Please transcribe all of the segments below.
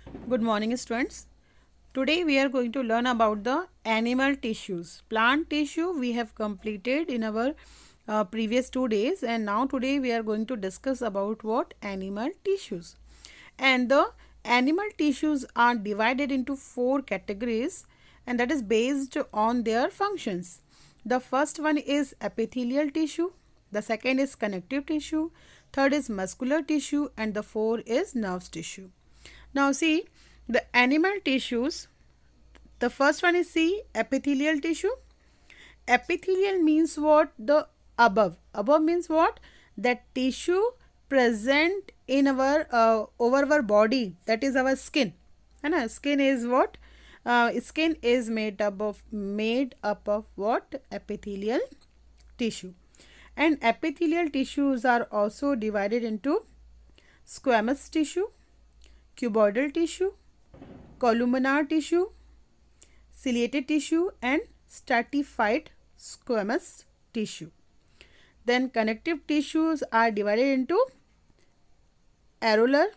Good morning, students. Today we are going to learn about the animal tissues. Plant tissue we have completed in our previous 2 days, and now today we are going to discuss about what animal tissues. And the animal tissues are divided into 4 categories, and that is based on their functions. The first one is epithelial tissue, the second is connective tissue, third is muscular tissue, and the fourth is nerves tissue. Now see the animal tissues. The first one is see epithelial tissue. Epithelial means what? The above. Above means what? That tissue present in our over our body, that is our skin. है ना? Skin is what? Skin is made up of what? Epithelial tissue. And epithelial tissues are also divided into squamous tissue, cuboidal tissue, columnar tissue, ciliated tissue, and stratified squamous tissue. Then connective tissues are divided into areolar,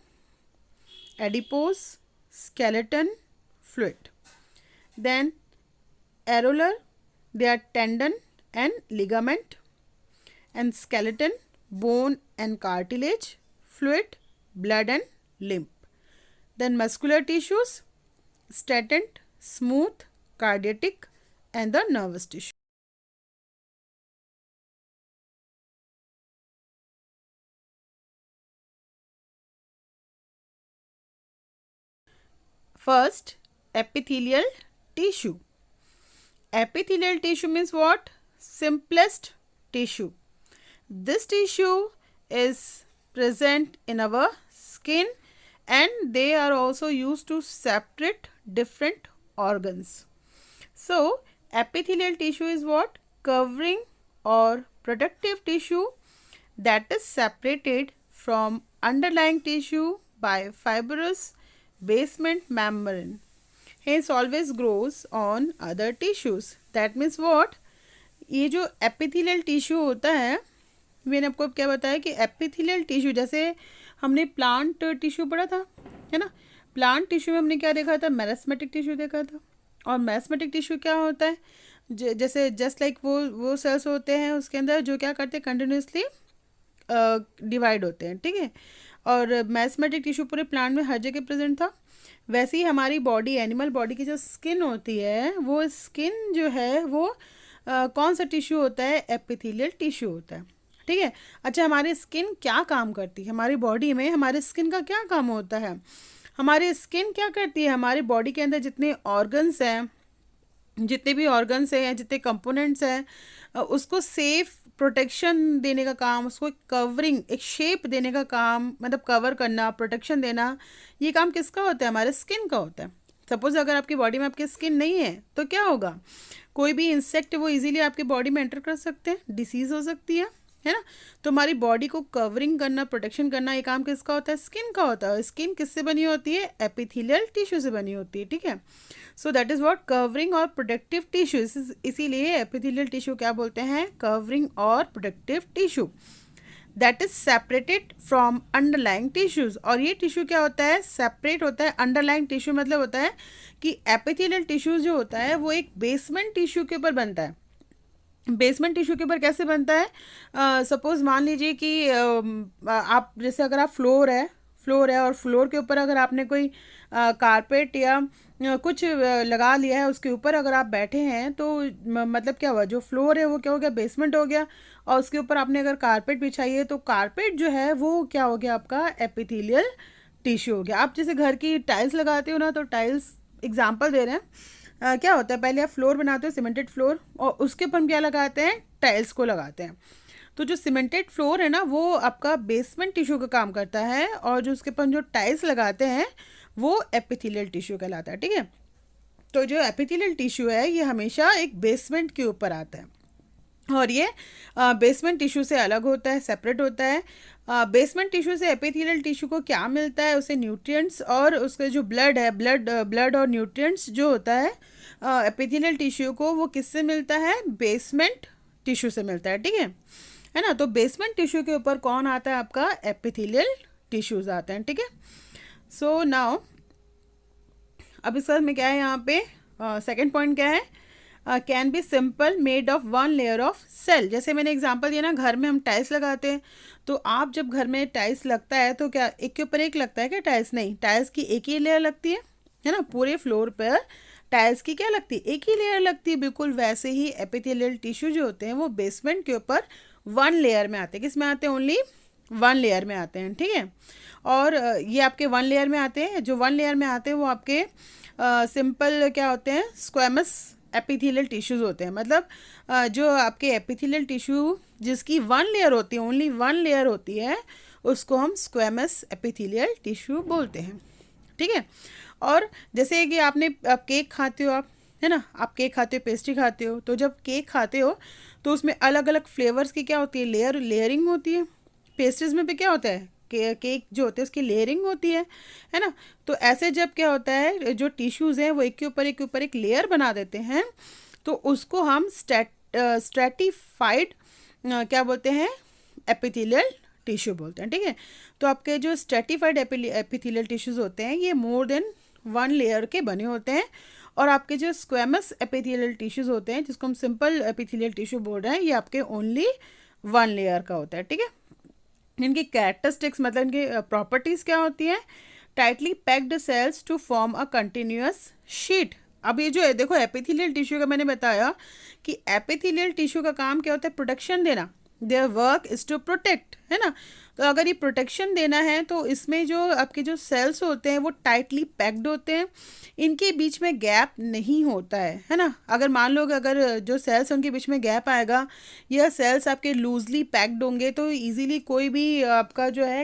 adipose, skeleton, fluid. Then areolar, they are tendon and ligament, and skeleton, bone and cartilage, fluid, blood and lymph. Then muscular tissues, statent, smooth, cardiac, and the nervous tissue. First, epithelial tissue. Epithelial tissue means what? Simplest tissue. This tissue is present in our skin, and they are also used to separate different organs. So, epithelial tissue is what? Covering or protective tissue that is separated from underlying tissue by fibrous basement membrane. Hence always grows on other tissues. That means what? ये जो epithelial tissue होता है, मैंने आपको क्या बताया कि epithelial tissue, जैसे हमने प्लांट टिश्यू पढ़ा था, है ना? प्लांट टिश्यू में हमने क्या देखा था? मेरिस्टेमेटिक टिश्यू देखा था. और मेरिस्टेमेटिक टिश्यू क्या होता है? जैसे जस्ट लाइक वो सेल्स होते हैं उसके अंदर जो क्या करते हैं? कंटिन्यूसली डिवाइड होते हैं, ठीक है. और मेरिस्टेमेटिक टिश्यू पूरे प्लांट में हर जगह प्रेजेंट था. वैसे ही हमारी बॉडी, एनिमल बॉडी की जो स्किन होती है, वो स्किन जो है वो कौन सा टिश्यू होता है? एपिथेलियल टिश्यू होता है, ठीक है. अच्छा, हमारी स्किन क्या काम करती है? हमारी बॉडी में हमारे स्किन का क्या काम होता है? हमारी स्किन क्या करती है? हमारी बॉडी के अंदर जितने ऑर्गन्स हैं, जितने भी ऑर्गन्स हैं, जितने कंपोनेंट्स हैं, उसको सेफ प्रोटेक्शन देने का काम, उसको कवरिंग, एक शेप देने का काम, मतलब कवर करना, प्रोटेक्शन देना, ये काम किसका होता है? हमारे स्किन का होता है. सपोज अगर आपकी बॉडी में आपकी स्किन नहीं है तो क्या होगा? कोई भी इंसेक्ट वो इजीली आपकी बॉडी में एंटर कर सकते हैं, डिसीज़ हो सकती है ना. तो हमारी बॉडी को कवरिंग करना, प्रोटेक्शन करना, ये काम किसका होता है? स्किन का होता है. स्किन किससे बनी होती है? एपिथेलियल टिश्यू से बनी होती है, ठीक है. So that is what? Covering और प्रोटेक्टिव टिश्यू. इसीलिए एपिथेलियल टिश्यू क्या बोलते हैं? कवरिंग और protective tissue. That is separated from underlying tissues. और ये टिश्यू क्या होता है? सेपरेट होता है. अंडरलाइंग टिश्यू मतलब होता है कि एपिथेलियल टिश्यू जो होता है वो एक बेसमेंट टिश्यू के ऊपर बनता है. बेसमेंट टिश्यू के ऊपर कैसे बनता है? सपोज मान लीजिए कि आप जैसे अगर आप फ्लोर है और फ्लोर के ऊपर अगर आपने कोई कारपेट या कुछ लगा लिया है, उसके ऊपर अगर आप बैठे हैं तो मतलब क्या हुआ? जो फ्लोर है वो क्या हो गया? बेसमेंट हो गया. और उसके ऊपर आपने अगर कारपेट बिछाई है तो कारपेट जो है वो क्या हो गया? आपका एपिथेलियल टिश्यू हो गया. आप जैसे घर की टाइल्स लगाते हो ना, तो टाइल्स एग्जाम्पल दे रहे हैं. क्या होता है? पहले आप फ्लोर बनाते हो, सीमेंटेड फ्लोर, और उसके ऊपर हम क्या लगाते हैं? टाइल्स को लगाते हैं. तो जो सीमेंटेड फ्लोर है ना, वो आपका बेसमेंट टिश्यू का काम करता है, और जो उसके ऊपर जो टाइल्स लगाते हैं वो एपिथेलियल टिश्यू कहलाता है, ठीक है. तो जो एपिथेलियल टिश्यू है ये हमेशा एक बेसमेंट के ऊपर आता है, और ये बेसमेंट टिश्यू से अलग होता है, सेपरेट होता है. बेसमेंट टिश्यू से एपिथेलियल टिश्यू को क्या मिलता है? उसे न्यूट्रिएंट्स, और उसके जो ब्लड है, ब्लड और न्यूट्रिएंट्स जो होता है एपिथेलियल टिश्यू को, वो किससे मिलता है? बेसमेंट टिश्यू से मिलता है, ठीक है ना. तो बेसमेंट टिश्यू के ऊपर कौन आता है? आपका एपिथेलियल टिश्यूज आते हैं, ठीक है. सो नाउ अब इसका में क्या है यहाँ पे सेकंड पॉइंट क्या है, can be simple made of one layer of cell. जैसे मैंने एग्जांपल दिया ना, घर में हम टाइल्स लगाते हैं, तो आप जब घर में टाइल्स लगता है तो क्या एक के ऊपर एक लगता है क्या टाइल्स? नहीं, टाइल्स की एक ही लेयर लगती है ना। पूरे फ्लोर पर टाइल्स की क्या लगती है? एक ही लेयर लगती है। बिल्कुल वैसे ही एपिथेलियल टिश्यू जो होते हैं वो बेसमेंट के ऊपर वन लेयर में आते हैं। किस में आते हैं? ओनली वन लेयर में आते हैं, ठीक है। और ये आपके वन लेयर में आते हैं। जो वन लेयर में आते हैं वो आपके सिंपल क्या होते हैं? स्क्वैमस एपिथेलियल टिश्यूज़ होते हैं। मतलब जो आपके एपिथेलियल टिश्यू जिसकी वन लेयर होती है, ओनली वन लेयर होती है, उसको हम स्क्वैमस एपिथेलियल टिश्यू बोलते हैं, ठीक है। और जैसे कि आप केक खाते हो, आप है ना, आप केक खाते हो, पेस्ट्री खाते हो, तो जब केक खाते हो तो उसमें अलग अलग फ्लेवर्स की क्या होती है? लेयरिंग होती है। पेस्ट्रीज में भी क्या होता है? केक जो होते हैं उसकी लेयरिंग होती है ना। तो ऐसे जब क्या होता है, जो टिश्यूज़ हैं वो एक के ऊपर एक लेयर बना देते हैं, तो उसको हम स्ट्रेटिफाइड क्या बोलते हैं? एपिथेलियल टिश्यू बोलते हैं, ठीक है। तो आपके जो स्ट्रेटिफाइड एपिथेलियल टिश्यूज़ होते हैं ये मोर देन वन लेयर के बने होते हैं। और आपके जो स्क्वैमस एपिथेलियल टिश्यूज़ होते हैं, जिसको हम सिंपल एपिथेलियल टिश्यू बोल रहे हैं, ये आपके ओनली वन लेयर का होता है, ठीक है। इनकी कैरेक्टरिस्टिक्स मतलब इनकी प्रॉपर्टीज़ क्या होती हैं? Tightly packed cells to form a continuous sheet. अब ये जो है देखो, एपिथेलियल टिश्यू का मैंने बताया कि एपिथेलियल टिश्यू का काम क्या होता है? प्रोटेक्शन देना। Their work is to protect, है ना। तो अगर ये प्रोटेक्शन देना है तो इसमें जो आपके जो सेल्स होते हैं वो टाइटली पैक्ड होते हैं, इनके बीच में गैप नहीं होता है ना। अगर मान लो अगर जो सेल्स हैं उनके बीच में गैप आएगा, या सेल्स आपके लूजली पैक्ड होंगे, तो इजीली कोई भी आपका जो है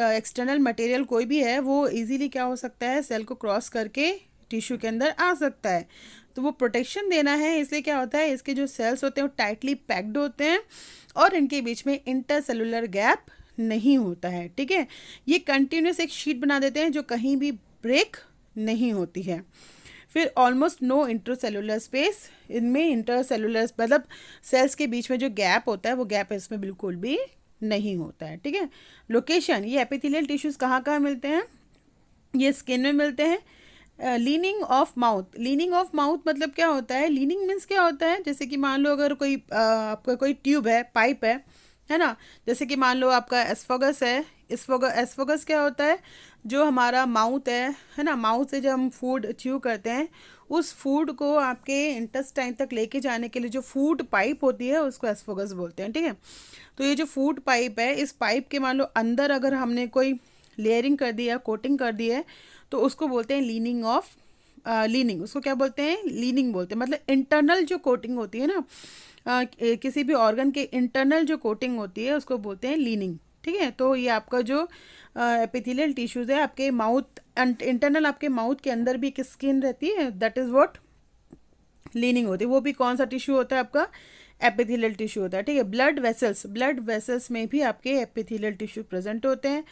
एक्सटर्नल मटेरियल कोई भी है वो इजीली क्या हो सकता है? सेल को क्रॉस करके टिश्यू के अंदर आ सकता है। तो वो प्रोटेक्शन देना है, इसलिए क्या होता है, इसके जो सेल्स होते हैं वो टाइटली पैक्ड होते हैं और इनके बीच में इंटरसेलुलर गैप नहीं होता है, ठीक है। ये कंटिन्यूस एक शीट बना देते हैं जो कहीं भी ब्रेक नहीं होती है। फिर ऑलमोस्ट नो इंटरसेलुलर स्पेस, इनमें इंटरसेलुलर मतलब सेल्स के बीच में जो गैप होता है वो गैप इसमें बिल्कुल भी नहीं होता है, ठीक है। लोकेशन, ये एपिथेलियल टिश्यूज़ कहाँ कहाँ मिलते हैं? ये स्किन में मिलते हैं। Leaning of mouth, leaning of mouth मतलब क्या होता है? लीनिंग मीन्स क्या होता है? जैसे कि मान लो अगर कोई आपका कोई ट्यूब है, पाइप है ना। जैसे कि मान लो आपका एस्फोगस है। एस्फोगस क्या होता है? जो हमारा माउथ है ना, माउथ से जब हम फूड च्यू करते हैं, उस फूड को आपके इंटेस्टाइन तक लेके जाने के लिए जो फूड पाइप होती है उसको एस्फोगस बोलते हैं, ठीक है। तो ये जो फूड पाइप है, इस पाइप के मान लो अंदर अगर हमने कोई लेयरिंग कर दी है, कोटिंग कर दी है, तो उसको बोलते हैं लीनिंग। उसको क्या बोलते हैं? लीनिंग बोलते हैं। मतलब इंटरनल जो कोटिंग होती है ना, किसी भी ऑर्गन के इंटरनल जो कोटिंग होती है उसको बोलते हैं लीनिंग, ठीक है। तो ये आपका जो एपिथेलियल टिश्यूज़ है आपके माउथ इंटरनल, आपके माउथ के अंदर भी एक स्किन रहती है, दैट इज़ व्हाट लीनिंग होती है। वो भी कौन सा टिश्यू होता है? आपका एपिथेलियल टिश्यू होता है, ठीक है। ब्लड वेसल्स में भी आपके एपिथेलियल टिश्यू प्रेजेंट होते हैं।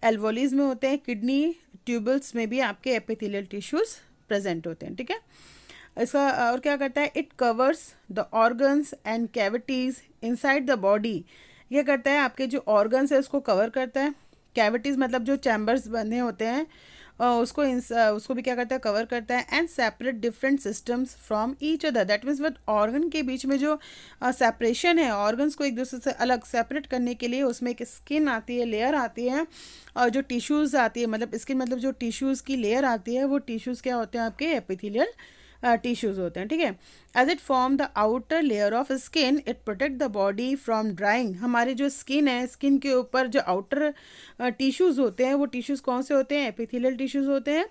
एल्वोलीज में होते हैं। किडनी ट्यूबल्स में भी आपके एपिथेलियल टिश्यूज़ प्रेजेंट होते हैं, ठीक है। इसका और क्या करता है? It covers the organs and cavities inside the body. ये करता है आपके जो ऑर्गन्स है उसको कवर करता है। कैविटीज़ मतलब जो चैम्बर्स बने होते हैं उसको भी क्या करता है? कवर करता है। And separate different systems from each other, that means what organ के बीच में जो सेपरेशन है, ऑर्गन्स को एक दूसरे से अलग सेपरेट करने के लिए उसमें एक स्किन आती है, लेयर आती है, और जो टिश्यूज़ आती है, मतलब स्किन मतलब जो टिश्यूज़ की लेयर आती है, वो टिश्यूज़ क्या होते हैं? आपके एपिथेलियल टिश्यूज़ होते हैं, ठीक है। As it form the outer layer of skin, it protect the body from drying. हमारी जो स्किन है, स्किन के ऊपर जो आउटर टिश्यूज़ होते हैं वो टिश्यूज़ कौन से होते हैं? एपिथेलियल टिश्यूज़ होते हैं।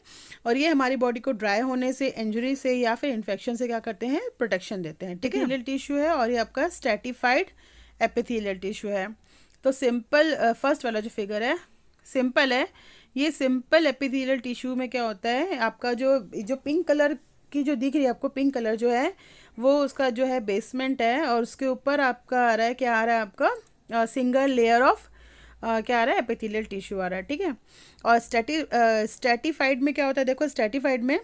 और ये हमारी बॉडी को ड्राई होने से, इंजरी से या फिर इन्फेक्शन से क्या करते हैं? प्रोटेक्शन देते हैं, ठीक है। एपिथेलियल टिश्यू है और ये आपका स्ट्रेटिफाइड एपिथेलियल टिश्यू है। तो सिंपल फर्स्ट वाला जो फिगर है सिंपल है। ये सिंपल एपिथेलियल टिश्यू में क्या होता है? आपका जो पिंक कलर की जो दिख रही है आपको, पिंक कलर जो है वो उसका जो है बेसमेंट है, और उसके ऊपर आपका आ रहा है, क्या आ रहा है? आपका सिंगल लेयर ऑफ क्या आ रहा है? एपिथेलियल टिश्यू आ रहा है, ठीक है। और स्ट्रेटिफाइड में क्या होता है? देखो स्ट्रेटिफाइड में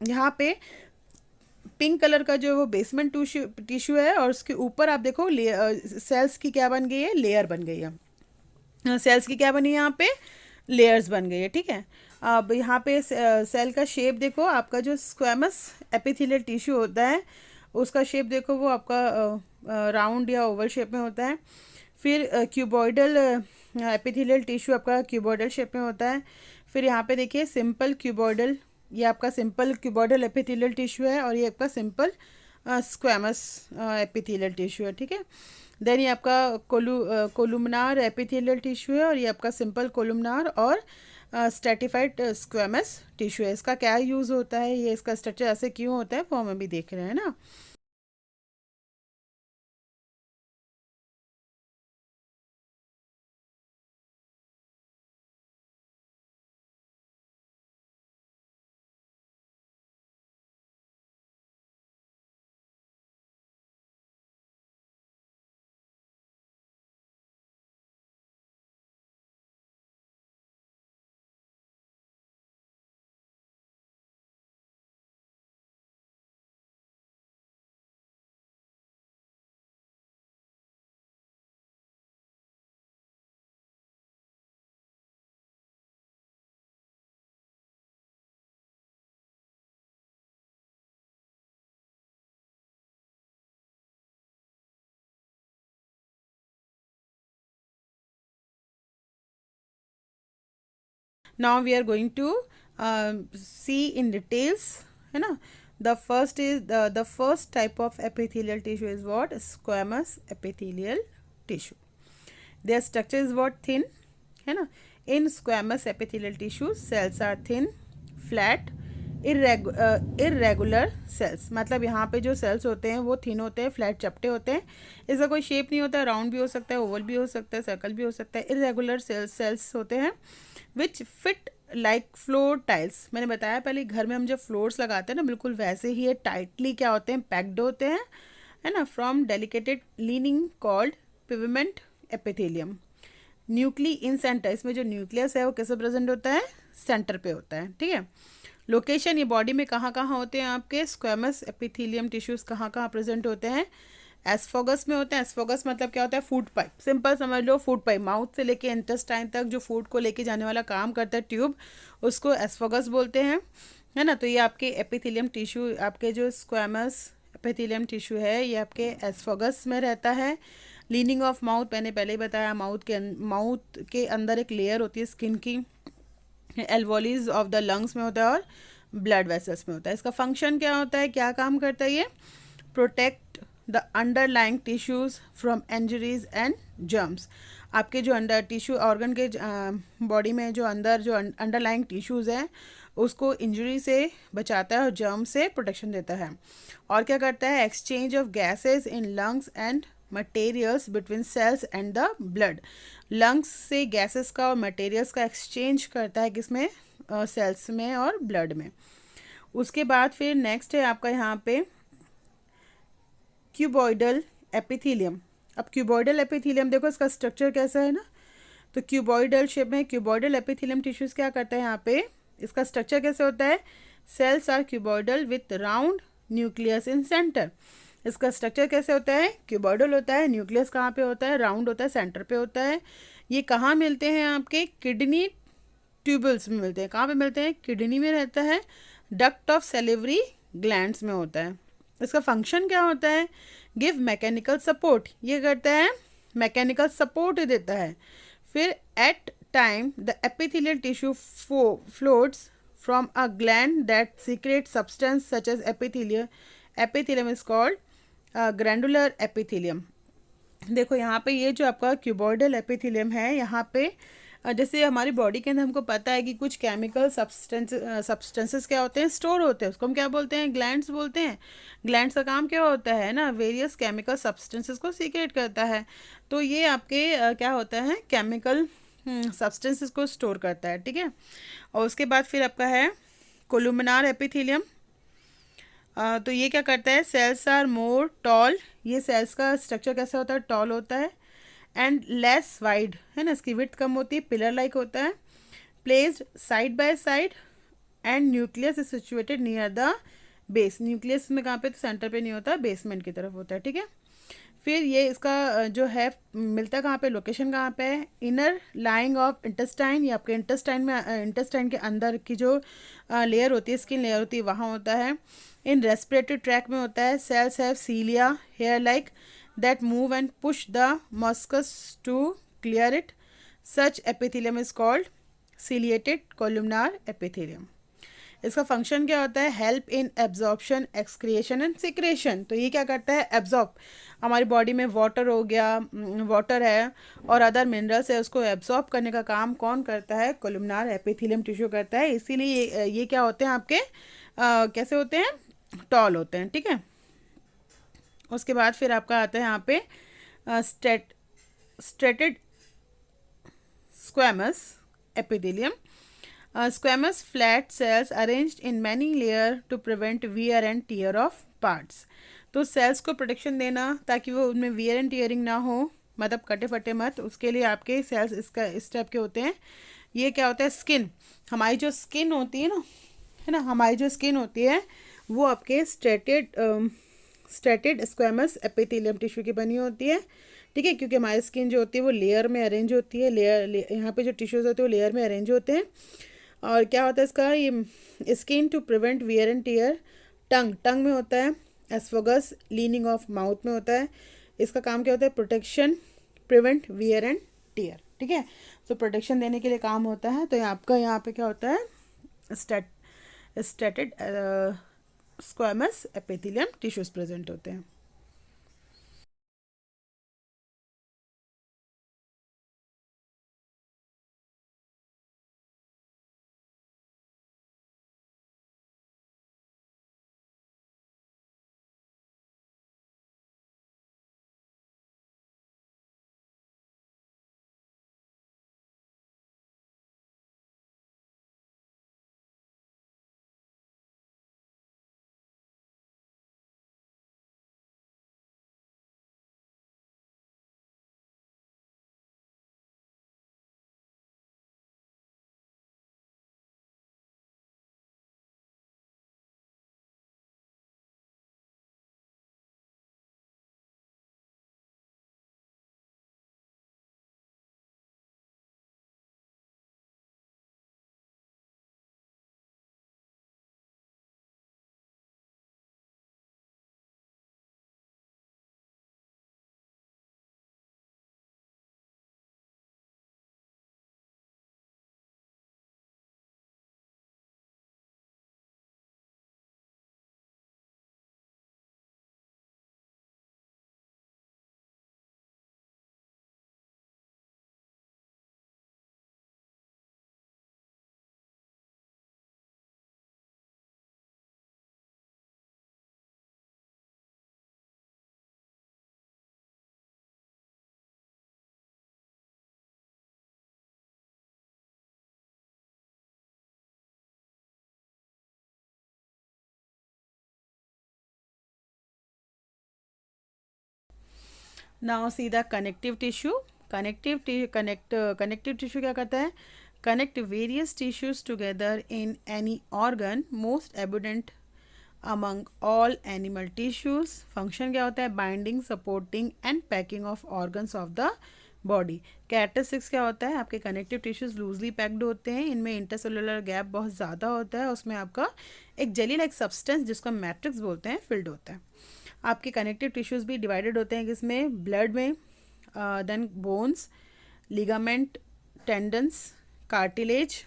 यहाँ पे पिंक कलर का जो वो बेसमेंट टिश्यू है, और उसके ऊपर आप देखो सेल्स की क्या बन गई है? लेयर बन गई है। सेल्स की क्या बनी है? यहाँ पे लेयर्स बन गई है, ठीक है। अब यहाँ पे सेल का शेप देखो, आपका जो स्क्वेमस एपिथेलियल टिश्यू होता है उसका शेप देखो, वो आपका राउंड या ओवल शेप में होता है। फिर क्यूबॉइडल एपिथेलियल टिश्यू आपका क्यूबॉइडल शेप में होता है। फिर यहाँ पे देखिए सिंपल क्यूबॉइडल, ये आपका सिंपल क्यूबॉइडल एपिथेलियल टिश्यू है, और ये आपका सिंपल स्क्वेमस एपिथेलियल टिश्यू है, ठीक है। देन ये आपका कोलुमनार एपिथेलियल टिश्यू है, और ये आपका सिंपल कोलुमनार और स्ट्रेटिफाइड स्क्वेमस टिश्यू है। इसका क्या यूज़ होता है, ये इसका स्ट्रक्चर ऐसे क्यों होता है, वो हम अभी देख रहे हैं ना। Now we are going to see in details, है ना। The first is the first type of epithelial tissue is what? Squamous epithelial tissue. Their structure is what? Thin, है ना। In squamous epithelial tissue cells are thin, flat, irregular cells। मतलब यहाँ पे जो sales होते हैं वो थिन होते हैं, फ्लैट चपटे होते हैं, इसका कोई शेप नहीं होता है, राउंड भी हो सकता है, ओवल भी हो सकता है, सर्कल भी हो सकता है। इरेगुलर सेल्स होते हैं विच फिट लाइक फ्लोर टाइल्स। मैंने बताया पहले घर में हम जब फ्लोर्स लगाते हैं ना, बिल्कुल वैसे ही ये टाइटली क्या होते हैं, पैक्ड होते हैं, है ना। From delicate lining called pavement epithelium. Nuclei in centre, इसमें जो न्यूक्लियस है वो कैसे प्रेजेंट होता है, सेंटर पे होता है, ठीक है। लोकेशन, ये बॉडी में कहाँ कहाँ होते हैं आपके स्क्वेमस एपिथेलियम टिश्यूज, कहाँ कहाँ प्रेजेंट होते हैं, एस्फोगस में होते हैं। एस्फोगस मतलब क्या होता है, फूड पाइप, सिंपल समझ लो फूड पाइप, माउथ से लेके इंटेस्टाइन तक जो फूड को लेके जाने वाला काम करता है ट्यूब, उसको एस्फोगस बोलते हैं, है ना। तो ये आपके एपिथेलियम टिश्यू, आपके जो स्क्वेमस एपिथेलियम टिश्यू है ये आपके एस्फोगस में रहता है। लीनिंग ऑफ माउथ, मैंने पहले ही बताया, माउथ के अंदर एक लेयर होती है स्किन की। एल्वोलीज ऑफ द लंग्स में होता है और ब्लड वेसल्स में होता है। इसका फंक्शन क्या होता है, क्या काम करता है ये, protect the underlying tissues from injuries and germs. आपके जो अंडर टिश्यू ऑर्गन के बॉडी में जो अंदर जो अंडरलाइंग टिश्यूज़ हैं उसको इंजरी से बचाता है और जर्म से प्रोटेक्शन देता है। और क्या करता है, exchange of gases in lungs and materials between cells and the blood. Lungs से गैसेस का और मटेरियल्स का एक्सचेंज करता है किसमें, सेल्स में और ब्लड में। उसके बाद फिर नेक्स्ट है आपका यहाँ पे क्यूबॉइडल एपिथेलियम। अब क्यूबॉइडल एपिथेलियम देखो इसका स्ट्रक्चर कैसा है ना, तो क्यूबॉइडल शेप में क्यूबॉइडल एपिथेलियम टिश्यूज क्या करता है यहाँ पे, इसका स्ट्रक्चर कैसे होता है, cells are cuboidal with round nucleus in centre. इसका स्ट्रक्चर कैसे होता है, क्यूबॉइडल होता है, न्यूक्लियस कहाँ पे होता है, राउंड होता है, सेंटर पे होता है। ये कहाँ मिलते हैं आपके, किडनी ट्यूबल्स में मिलते हैं। कहाँ पे मिलते हैं, किडनी में रहता है, डक्ट ऑफ सेलिवरी ग्लैंड्स में होता है। इसका फंक्शन क्या होता है, गिव मैकेनिकल सपोर्ट, ये करता है मैकेनिकल सपोर्ट देता है। फिर at time the epithelial tissue floats from a gland that secrete substance such as epithelium is called glandular epithelium. देखो यहाँ पे ये जो आपका क्यूबॉइडल एपिथेलियम है, यहाँ पे जैसे हमारी बॉडी के अंदर हमको पता है कि कुछ केमिकल सब्सटेंसेस क्या होते हैं, स्टोर होते हैं, उसको हम क्या बोलते हैं, ग्लैंड्स बोलते हैं। ग्लैंड्स का काम क्या होता है ना, वेरियस केमिकल सब्सटेंसेस को सीक्रेट करता है। तो ये आपके क्या होता है, केमिकल सब्सटेंसेस को स्टोर करता है, ठीक है। और उसके बाद फिर आपका है कोलुमिनार एपिथेलियम। तो ये क्या करता है, सेल्स आर मोर टॉल, ये सेल्स का स्ट्रक्चर कैसा होता है, टॉल होता है, एंड लेस वाइड, है ना, इसकी विड्थ कम होती है, पिलर लाइक होता है, placed side by side, and nucleus is situated near the base. Nucleus में कहाँ पे, तो सेंटर पे नहीं होता, बेसमेंट की तरफ होता है, ठीक है। फिर ये इसका जो है मिलता कहाँ पे, लोकेशन कहाँ पे है, इनर लाइंग ऑफ इंटेस्टाइन, ये आपके इंटेस्टाइन में, इंटेस्टाइन के अंदर की जो लेयर होती है, स्किन लेयर होती है, वहाँ होता है। इन रेस्पिरेटरी ट्रैक में होता है। Cells have cilia hair like that move and push the mucus to clear it. Such epithelium is called ciliated columnar epithelium. इसका फंक्शन क्या होता है, help in absorption, excretion and secretion. तो ये क्या करता है, एब्जॉर्ब, हमारी बॉडी में वाटर हो गया, वाटर है और अदर मिनरल्स है, उसको एब्जॉर्ब करने का काम कौन करता है, कोलुमनार एपिथेलियम टिश्यू करता है। इसीलिए ये क्या होते हैं आपके, कैसे होते हैं, टॉल होते हैं, ठीक है। उसके बाद फिर आपका आता है यहाँ पे striated squamous epithelium. Squamous flat cells arranged in many layers to prevent wear and tear of parts. तो सेल्स को प्रोटेक्शन देना ताकि वो उनमें वियर एंड टीयरिंग ना हो, मतलब कटे फटे मत, उसके लिए आपके सेल्स इसका इस टाइप के होते हैं। ये क्या होता है, स्किन, हमारी जो स्किन होती है ना, है ना, हमारी जो स्किन होती है वो आपके स्ट्रेटेड स्क्वैमस एपिथेलियम टिश्यू की बनी होती है, ठीक है, क्योंकि हमारी स्किन जो होती है वो लेयर में अरेंज होती है, यहाँ पे जो टिश्यूज़ होते हैं वो लेयर में अरेंज होते हैं। और क्या होता है इसका, ये skin to prevent wear and tear. Tongue में होता है, एस्फोगस लीनिंग ऑफ माउथ में होता है। इसका काम क्या होता है, protection, prevent wear and tear, ठीक है। तो प्रोटेक्शन देने के लिए काम होता है। तो आपका यहाँ पे क्या होता है, स्टेटेड स्क्वैमस एपिथेलियम टिश्यूज प्रेजेंट होते हैं। Now see the connective tissue. Connective tissue क्या करता है, connect various tissues together in any organ, most abundant among all animal tissues. Function क्या होता है, binding, supporting and packing of organs of the body. Characteristics क्या होता है, आपके कनेक्टिव टिश्यूज लूजली पैक्ड होते हैं, इनमें इंटरसेलुलर गैप बहुत ज़्यादा होता है, उसमें आपका एक जेली लाइक सब्सटेंस जिसको मैट्रिक्स बोलते हैं फिल्ड होता है। आपके कनेक्टिव टिश्यूज़ भी डिवाइडेड होते हैं किसमें, ब्लड में, then bones, ligament, tendons, cartilage,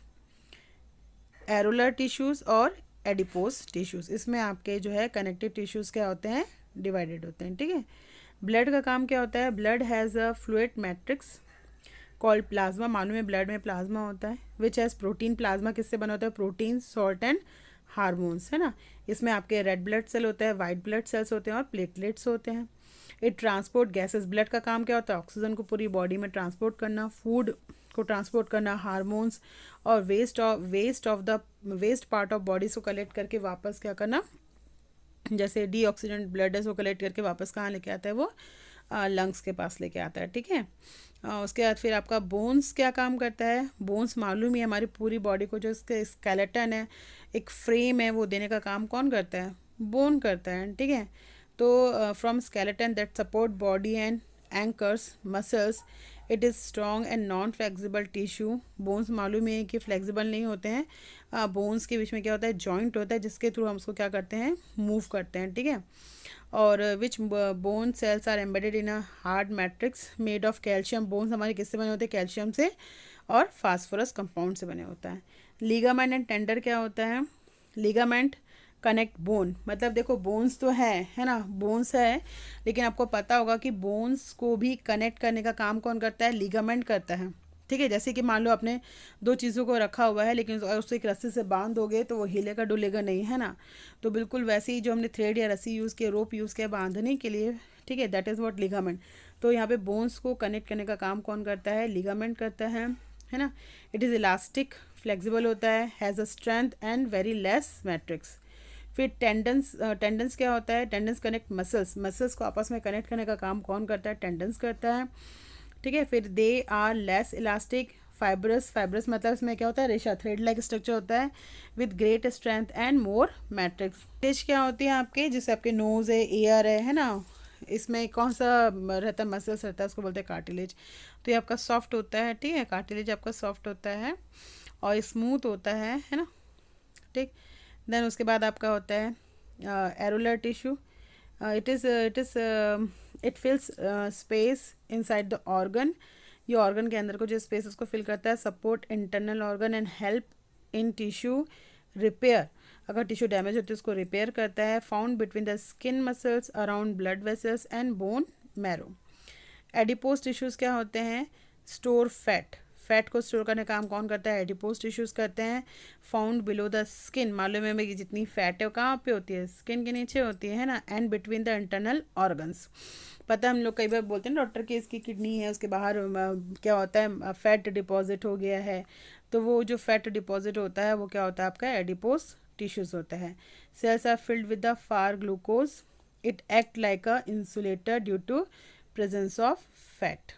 areolar tissues और एडिपोज टिश्यूज़। इसमें आपके जो है कनेक्टिव टिश्यूज़ क्या होते हैं, डिवाइडेड होते हैं, ठीक है। ब्लड का काम क्या होता है, blood has a fluid matrix called plasma. मालूम है ब्लड में प्लाज्मा होता है, विच हैज़ प्रोटीन। प्लाज्मा किससे बना होता है, प्रोटीन, सॉल्ट एंड हार्मोन्स, है ना। इसमें आपके रेड ब्लड सेल होता है, वाइट ब्लड सेल्स होते हैं और प्लेटलेट्स होते हैं। It transport gases. ब्लड का काम क्या होता है, ऑक्सीजन को पूरी बॉडी में ट्रांसपोर्ट करना, फूड को ट्रांसपोर्ट करना, हार्मोन्स और वेस्ट पार्ट ऑफ बॉडी को कलेक्ट करके वापस क्या करना, जैसे डीऑक्सीडेंट ब्लड है उसको कलेक्ट करके वापस कहाँ लेके आता है वो, लंग्स के पास लेके आता है, ठीक है। उसके बाद फिर आपका बोन्स क्या काम करता है, बोन्स मालूम ही है हमारी पूरी बॉडी को जो इसके स्केलेटन है, एक फ्रेम है, वो देने का काम कौन करता है, बोन करता है, ठीक है। तो from skeleton that support body and anchors muscles, it is strong and non flexible tissue. Bones मालूम है कि फ्लेक्सिबल नहीं होते हैं। बोन्स के बीच में क्या होता है, जॉइंट होता है, जिसके थ्रू हम उसको क्या करते हैं, मूव करते हैं, ठीक है। और which bone cells are embedded in a hard matrix made of calcium. Bones हमारे किससे बने होते हैं, कैल्शियम से और फास्फोरस कंपाउंड से बने होता है। लीगामेंट एंड टेंडर क्या होता है, लीगामेंट कनेक्ट बोन, मतलब देखो बोन्स तो है ना, बोन्स है, लेकिन आपको पता होगा कि बोन्स को भी कनेक्ट करने का काम कौन करता है, लीगामेंट करता है, ठीक है। जैसे कि मान लो आपने दो चीज़ों को रखा हुआ है, लेकिन उसको एक रस्सी से बांध दोगे तो वो हिलेगा डुलेगा नहीं, है ना। तो बिल्कुल वैसे ही जो हमने थ्रेड या रस्सी यूज़ किया, रोप यूज़ किया बांधने के लिए, ठीक है, दैट इज़ व्हाट लिगामेंट। तो यहाँ पे बोन्स को कनेक्ट करने का काम कौन करता है, लिगामेंट करता है ना। इट इज़ इलास्टिक, फ्लेक्सिबल होता है, has a strength and very less matrix. फिर टेंडन्स, टेंडन्स क्या होता है, टेंडन्स कनेक्ट मसल्स, मसल्स को आपस में कनेक्ट करने का काम कौन करता है, टेंडन्स करता है, ठीक है। फिर they are less elastic, fibrous, fibrous मतलब इसमें क्या होता है, रेशा, थ्रेड लाइक स्ट्रक्चर होता है, with great strength and more matrix. टेज क्या होती है आपके, जैसे आपके नोज है, ईयर है ना, इसमें कौन सा रहता है, मसल्स रहता है, उसको बोलते हैं कार्टिलेज। तो ये आपका सॉफ्ट होता है, ठीक है, कार्टिलेज आपका सॉफ्ट होता है और स्मूथ होता है ना, ठीक। देन उसके बाद आपका होता है areolar tissue. It fills space inside the organ. ये ऑर्गन के अंदर को जो स्पेस उसको फिल करता है, support internal organ and help in tissue repair. अगर टिश्यू डैमेज होती है उसको रिपेयर करता है। Found between the skin muscles around blood vessels and bone marrow. Adipose tissues क्या होते हैं, स्टोर फैट, फैट को स्टोर करने का काम कौन करता है, एडिपोज टिश्यूज़ करते हैं। फाउंड बिलो द स्किन, मालूम है कि जितनी फैट है वो कहाँ पे होती है, स्किन के नीचे होती है ना। And between the internal organs, पता है हम लोग कई बार बोलते हैं डॉक्टर की इसकी किडनी है, उसके बाहर क्या होता है, फैट डिपॉजिट हो गया है, तो वो जो फैट डिपॉजिट होता है वो क्या होता है आपका, एडिपोज टिश्यूज़ होता है। Cells are filled with the fat glucose, it act like a insulator due to presence of fat.